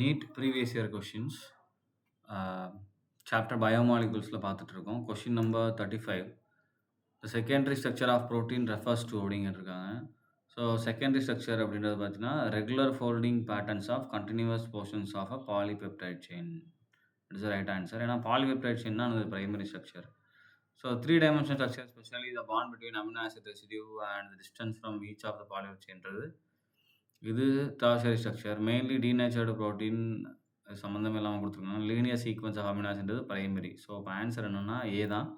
NEET previous year questions chapter பயோமாலிகுல்ஸில் பார்த்துட்டு இருக்கோம். Question number 35. The secondary structure of protein refers to அப்படிங்கிட்டுருக்காங்க. So secondary structure அப்படின்றது பார்த்தீங்கன்னா regular folding patterns of continuous portions of a polypeptide chain. It's right answer. ஏன்னா polypeptide chain தான் அது primary structure. So 3 dimensional structure, especially the bond between amino acid residue and the distance from each of the polymer chainறது இது tertiary structure. Mainly denatured protein சம்மந்தமே இல்லாமல் கொடுத்துருக்காங்க. Linear sequence of amino ஆசிட்ன்றது primary. So இப்போ answer என்னன்னா A தான்.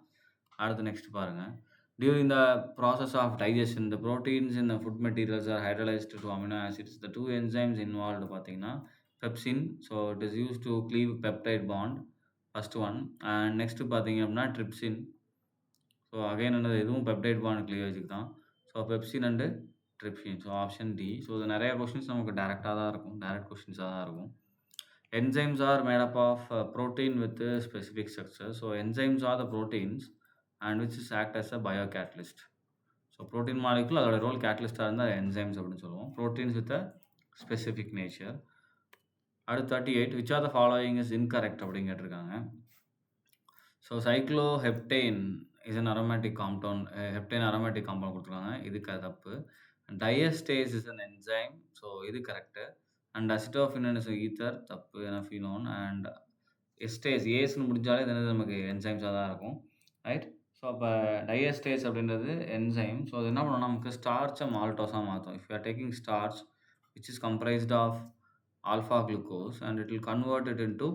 அடுத்து நெக்ஸ்ட் பாருங்க. During the process of digestion the proteins in the food materials are hydrolysed to amino acids. The 2 enzymes involved பார்த்தீங்கன்னா pepsin. So it is use to cleave peptide bond, first one. And next பார்த்தீங்க அப்படின்னா trypsin. So again என்னது இதுவும் peptide bond க்ளீவேஜுக்கு தான். So pepsin and trypsin. So option D. So இது நிறைய questions நமக்கு டேரெக்டாக தான் இருக்கும், டேரெக்ட் கொஷின்ஸாக தான் இருக்கும். Enzymes are made up of protein with a specific structure. So enzymes are the proteins and which is act as a biocatalyst. So protein molecule அதோட role கேட்டலிஸ்டாக இருந்தால் enzymes அப்படின்னு சொல்லுவோம். Proteins with a specific nature. அடுத்து 38. Which are the following is incorrect அப்படின்னு கேட்டிருக்காங்க. So cycloheptane is an aromatic compound. Heptane aromatic compound கொடுத்துருக்காங்க. இதுக்கு அது தப்பு. Diastase is an enzyme. So இது கரெக்டு. அண்ட் அசிட்டோஃபினன் இஸ் ஈத்தர், தப்பு. ஏன்னா ஃபினோன். அண்ட் எஸ்டேஸ் ஏஸ்ன்னு முடிஞ்சாலே இது என்னது நமக்கு என்சைம்ஸாக தான் இருக்கும், ரைட். ஸோ அப்போ டயஸ்டேஸ் அப்படின்றது என்சைம். ஸோ அது என்ன பண்ணணும், நமக்கு ஸ்டார்ச்சை மால்டோஸாக மாற்றும். If you are taking starch which is comprised of alpha glucose and it will convert it into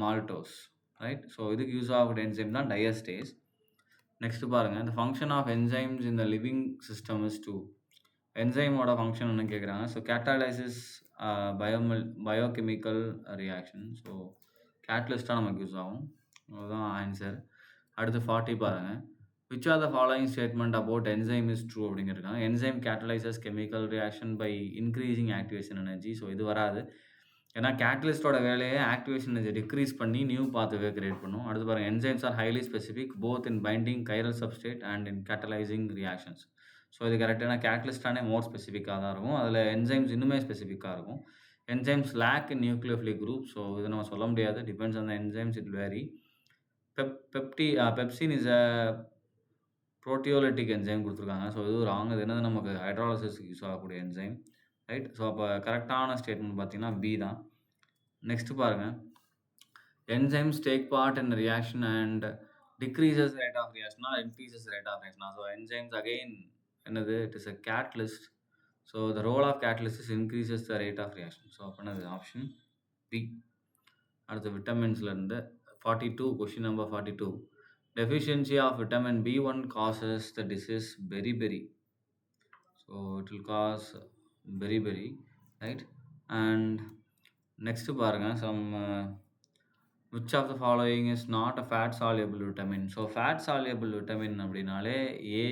maltose, right. So இதுக்கு யூஸ் ஆகக்கூடிய என்சைம் தான் டயஸ்டேஸ். நெக்ஸ்ட் பாருங்கள். இந்த ஃபங்க்ஷன் ஆஃப் என்சைம்ஸ் இந்த லிவிங் சிஸ்டம் இஸ் டூ. என்சைமோட function என்ன கேட்குறாங்க. So catalysis biochemical reaction. So கேட்டலிஸ்ட்டாக நமக்கு யூஸ் ஆகும். அதுதான் ஆன்சர். அடுத்து 40 பாருங்கள். Which are the following statement about enzyme is true அப்படிங்கிறாங்க. Enzyme கேட்டலைசஸ் chemical reaction by increasing activation energy. So இது வராது. ஏன்னா கேட்டலிஸ்டோட வேலையை ஆக்டிவேஷன் எனர்ஜி டிக்ரீஸ் பண்ணி நியூ பாத்வே கிரியேட் பண்ணும். அடுத்து பாருங்கள். Enzymes are highly specific both in binding chiral substrate and in catalysing reactions. So இது கரெக்டான கேட்டலிஸ்டானே மோர் ஸ்பெசிஃபிக்காக தான் இருக்கும். அதில் என்சைம்ஸ் இன்னுமே ஸ்பெசிஃபிக்காக இருக்கும். Enzymes lack in nucleophilic group. So இது நம்ம சொல்ல முடியாது. Depends on the enzymes, it vary. Pepsin is a proteolytic enzyme கொடுத்துருக்காங்க. ஸோ இது ராங். அது என்னது நமக்கு ஹைட்ராலிசிஸ்க்கு யூஸ் ஆகக்கூடிய என்சைம், ரைட். ஸோ அப்போ கரெக்டான ஸ்டேட்மெண்ட் பார்த்தீங்கன்னா பி தான். நெக்ஸ்ட் பாருங்கள். Enzymes take part in reaction and decreases rate of ரியாக்ஷனா இன்க்ரீசஸ் ரேட் ஆஃப் ரியாக்ஷனா. ஸோ என்சைம்ஸ் அகெயின் என்னது, it is a catalyst. So the role of catalyst is increases the rate of reaction. So அப்போனது option B. அடுத்து விட்டமின்ஸ்லேருந்து 42, question number 42. Deficiency of vitamin B1 causes the disease beriberi. So it will cause beriberi, right. And next பாருங்கள். Some which of the following is not a fat soluble vitamin. So fat soluble vitamin அப்படின்னாலே A,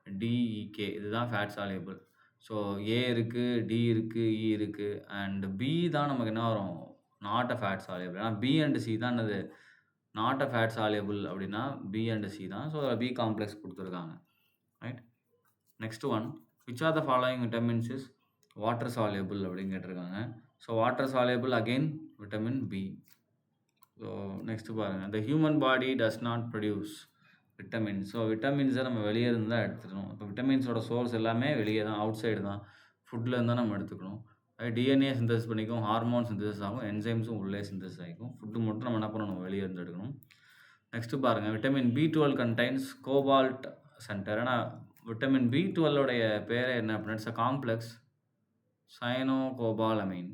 D, E, K இதுதான் fat soluble. So A இருக்குது, D இருக்குது, இ இருக்குது. And B தான் நமக்கு என்ன வரும், நாட் அ ஃபேட் சால்யூபிள். ஏன்னா பி அண்ட் சி தான் என்னது நாட் அ ஃபேட் சால்யூபிள் அப்படின்னா பி அண்ட் சி தான். ஸோ பி காம்ப்ளெக்ஸ் கொடுத்துருக்காங்க, right. Next one. Which are the following vitamins is water soluble அப்படின்னு கேட்டிருக்காங்க. So water soluble again vitamin B. So next பாருங்கள். The human body does not produce vitamins. So விட்டமின்ஸை நம்ம வெளியே இருந்து தான் எடுத்துக்கணும். இப்போ விட்டமின்ஸோட சோர்ஸ் எல்லாமே வெளியே தான், அவுட் சைடு தான், ஃபுட்டில் இருந்தால் நம்ம எடுத்துக்கணும். டிஎன்ஏ சிந்தசிஸ் பண்ணிக்கும், ஹார்மோன் சிந்தசிஸ் ஆகும், என்சைம்ஸும் உள்ளே சிந்தசிஸ் ஆகிக்கும். ஃபுட்டு மட்டும் நம்ம என்ன பண்ணணும், வெளியே இருந்து எடுக்கணும். நெக்ஸ்ட்டு பாருங்கள். Vitamin B12 contains cobalt centre. ஏன்னா விட்டமின் B12 பேரே என்ன அப்படின்னா it's a complex cyanocobalamin.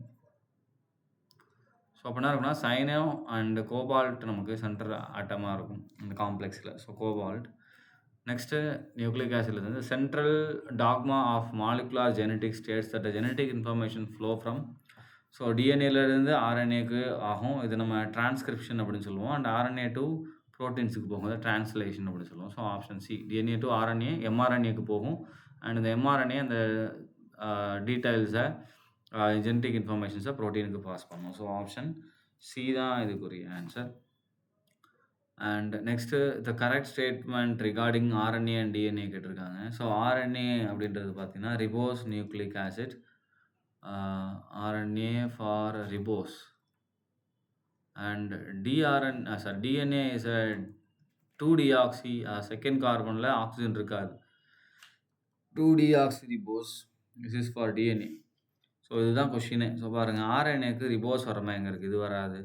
So அப்போ என்ன இருக்குன்னா சைனோ அண்ட் கோபால்ட் நமக்கு சென்டர் ஆட்டமாக இருக்கும் இந்த காம்ப்ளெக்ஸில். So cobalt. நெக்ஸ்ட்டு நியூக்ளிக் ஆசிட்லேருந்து central dogma of molecular genetic states that genetic information flow from. So டிஎன்ஏலேருந்து ஆர்என்ஏக்கு ஆகும். இது நம்ம டிரான்ஸ்கிரிப்ஷன் அப்படின்னு சொல்லுவோம். அண்ட் ஆர்என்ஏ டு ப்ரோட்டீன்ஸுக்கு போகும், அது டிரான்ஸ்லேஷன் அப்படின்னு சொல்லுவோம். So option C. DNA to RNA எம்ஆர்என்ஏக்கு போகும். அண்ட் இந்த எம்ஆர்என்ஏ அந்த டீட்டெயில்ஸை ஜெனட்டிக் இன்ஃபர்மேஷன்ஸை ப்ரோட்டீனுக்கு பாஸ் பண்ணும். ஸோ ஆப்ஷன் சி தான் இதுக்குரிய answer. And next the correct statement regarding RNA and DNA கேட்டிருக்காங்க. ஸோ ஆர்என்ஏ அப்படின்றது பார்த்தீங்கன்னா ribose nucleic acid. RNA for ribose. And DNA is a 2-deoxy second carbonல ஆக்ஸிஜன் இருக்காது. 2-deoxy ribose. This is for DNA. So இதுதான் கொஸ்டினே. So பாருங்க RNAக்கு ribose வரமா எங்க இருக்கு? இது வராது.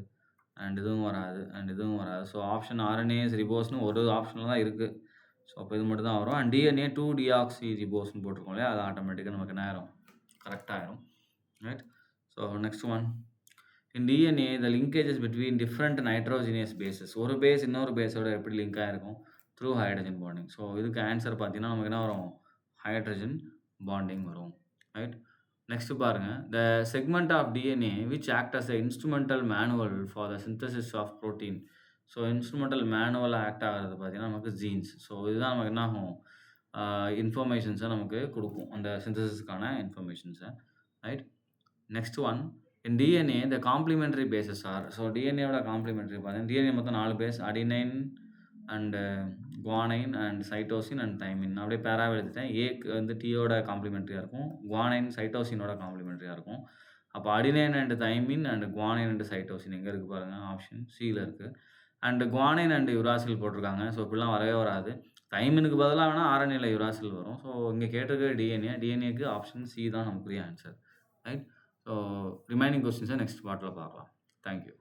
அண்ட் இதுவும் வராது. அண்ட் இதுவும் வராது. ஸோ ஆப்ஷன் RNAஸ் ரிபோஸ்ன்னு ஒரு ஆப்ஷன்ல தான் இருக்கு. ஸோ அப்போ இது மட்டும் தான் வரும். அண்ட் DNA 2-deoxy ரிபோஸ்ன்னு போட்டிருக்கோம் இல்லையா? அது ஆட்டோமேட்டிக்கா நமக்கு என்ன ஆயிரும்? கரெக்ட் ஆயிரும். Right? So next one. In DNA the linkages between different nitrogenous bases. ஒரு பேஸ் இன்னொரு பேஸோட எப்படி லிங்க் ஆயிருக்கும்? Through hydrogen bonding. ஸோ இதுக்கு ஆன்சர் பார்த்தீங்கன்னா நமக்கு என்ன வரும்? ஹைட்ரஜன் பாண்டிங் வரும். ரைட்? நெக்ஸ்ட் பாருங்க. The segment of DNA which act as a instrumental manual for the synthesis of protein. So instrumental மேனுவலா ஆக்ட் ஆகுறது பார்த்தீங்கன்னா நமக்கு ஜீன்ஸ். ஸோ இதுதான் நமக்கு என்ன ஆகும்? இன்ஃபர்மேஷன்ஸை நமக்கு கொடுக்கும். அந்த சிந்தசிஸ்க்கான இன்ஃபர்மேஷன்ஸை. Right? Next one. In DNA the complementary bases are. So டிஎன்ஏவோட காம்ப்ளிமெண்ட்ரி பார்த்தீங்கன்னா டிஎன்ஏ மொத்தம் 4 base. Adenine and guanine and cytosine and thymine. அப்படியே பேராவே எழுதிட்டேன். ஏக்கு வந்து டீயோட காம்ப்ளிமெண்ட்ரியாக இருக்கும். குவானைன் சைட்டோசினோட காம்ப்ளிமெண்ட்ரியாக இருக்கும். அப்போ adenine and thymine and guanine and cytosine எங்கே இருக்குது பாருங்கள்? ஆப்ஷன் சியில் இருக்குது. அண்ட் குவானைன் அண்ட் யுராசில் போட்டிருக்காங்க. ஸோ இப்படிலாம் வரவே வராது. தைமினுக்கு பதிலாக வேணால் RNAல யுராசில் வரும். ஸோ இங்கே கேட்டிருக்க டிஎன்ஏக்கு ஆப்ஷன் சி தான் நமக்குரிய ஆன்சர். ரைட்? ஸோ ரிமைனிங் கொஸ்டின்ஸை நெக்ஸ்ட் பார்ட்டில் பார்க்கலாம். தேங்க்யூ.